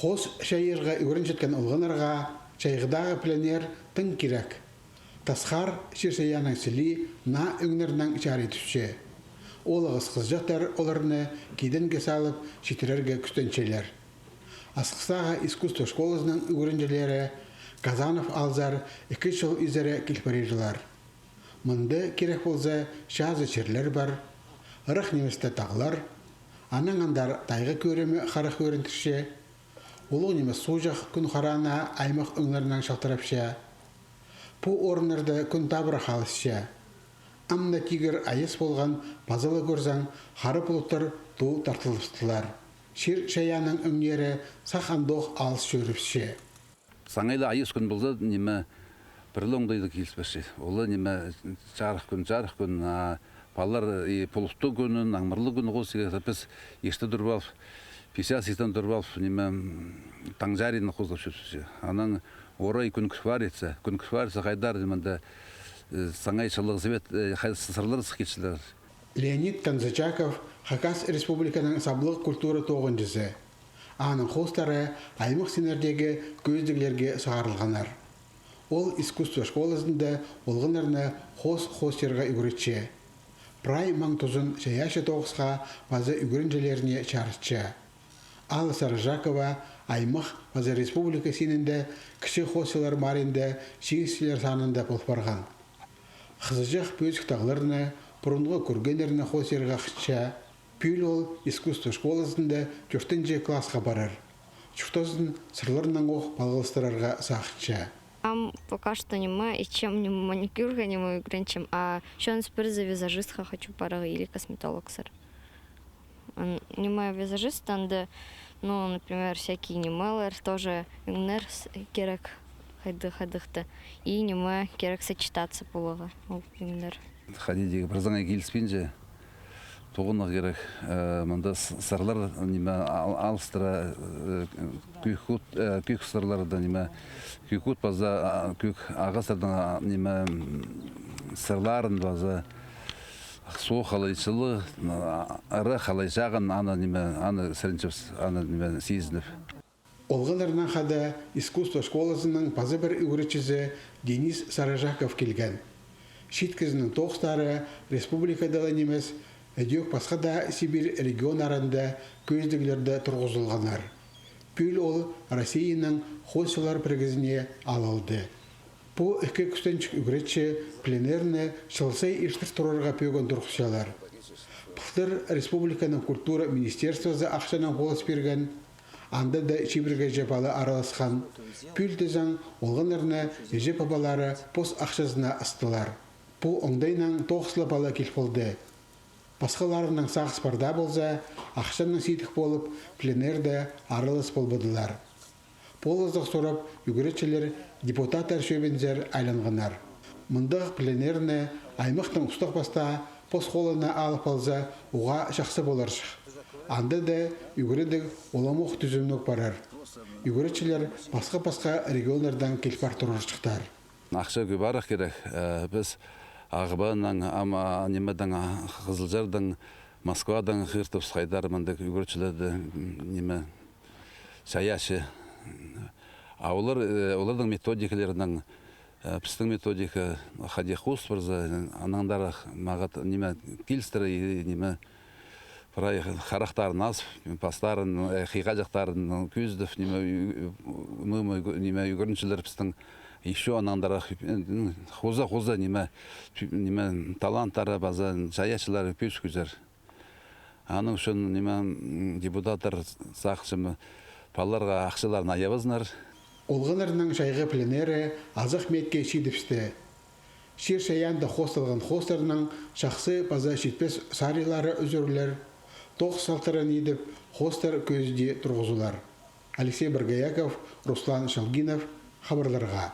Хос шайырға үйрен жеткен олғанарға шайғыдағы пленер тың керек. Тасқар шерсаяның сілі на өңнерінің чары түсше. Олығыз қызжақтар оларыны кейден салып шетірерге күстенчелер. Асқыстаға искусство школасының үйренжелері Казанов алзар 2 жыл үзері келпарежілар. Мұнды керек болса шазы черлер бар, ұрық неместі тағылар, аның андар тайғы көремі қарық өрінтірше, олу немес сужақ күн қарана аймақ өңлерінен шалтырапша, бұ орынырды күн табыра қалысша. Амна тигір айыс болған базылы көрзаң, қары бұлыттар тұл тартылыстылар. Шер шаяның өңнері сақандоқ алыс жөріпше. Саңайлы айыс күн болса, неме бірлі оңдайды келіспеші. Олы неме жарық күн, балар полықты күнін, аңмырлы күн қосы, біз ешті дұрбал, 50-60 дұрбал, неме таңжарыны қозлап шөпсі. Аның орай күн күшвар етсе қайдар деменде саңайшылық зевет сырлары сықетшілер. Леонид Канзачаков Хакас Республиканың саблық культура тоғынжысы. Аның қостары аймақ сенердегі көздігілерге сағарылғанар. Ол искусство школасында олғынарына қос жерға үгіретші. Прай маңтұзын шаяшы тоғысқа базы үгірінжелеріне чарытшы. Алы Сарыжакова аймақ базы республика сенінде кіші қосылар марында шегістілер санында болпарған. Қызыжақ пөзік тағыларына, бұрынғы көргенеріне қос жерға қытша, пүл ол искусство школасында 4-ші классқа барар. Чүктозын сырларынан оқ балғылыстырарға сақытша. Пока что не чем не маникюрга, не мою гренчем, а еще он теперь за визажистка хочу пара или косметолог сэр. Не моя визажист, анда, ну, например, всякие немелер, тоже нерс керек хадыхта, и не моя керек сочетаться полова. Хадидегі бірзаңа келіспенже, тоғына керек, мұнда сырлар алыстыра, күйік сырларды, күйкут база, күйік ағасырдың сырларын база, соқ қалайшылы, ұры қалайшағын, аны сәрінчіпс, аны сезініп. Олғыларынан қада искусство школасының базы бір үгіретшісі Денис Сарыжаков келген. Шиткізінің тоқстары республикадалы немес, әдеук басқа да Сибир регион арында көздігілерді тұрғызылғанар. Пүл ол Россияның қосылар прегізіне алылды. Бұл үкі күстенчік үгіретші пленерні шылсай іштір тұрарға пөген тұрғысалар. Бұлтыр республиканың культура министерствозы ақшанан қолыс берген, анда да шибірге жепалы араласқан. Пүл дезің олғанарына ежеп абалары пос ақшасына ыстылар. Бұл оңдайнан тоқсылы бала кел болды. Басқаларының сағыс барда болса, ақшанның сейдік болып, пленерді аралас болбадылар. Полыздық сұрап, үгіретшілер депутаттар шөбензер айланғанар. Мұндық пленерні аймақтың ұстық баста пос қолына алып алса, оға шақсы боларшық. Анда да үгіредік оламуқ түзімнік барар. Үгіретшілер басқа регионлардан келпар тұрыршықтар. Ақша көбарақ керек. Біз Ағыбанның, немедің Қызылжардың, Москвадан қыртып қайдар мұндық үгіретшілерді шаяшы. Олардың методикалерінің, пістің методика, хадихус бірзі, анаңдары мағат келістірі, қарақтарын аз, пастарын, қиғажақтарын көздіп, үгіріншілер пістің еще анаңдары хоза таланттары база жаяшылары пөз күзер. Аның үшін депутаттар сақшымы балаларға ақшыларын аябызынар. Олғанарының жайғы пленері азық метке шидіпсті. Шер шаянда хосталған хостарының шақсы база шетпес сарилары үзірлер, тоқ салтырын едіп хостар көзде тұрғызулар. Алексей Баргаяков, Руслан Шалгинов, хабарларға.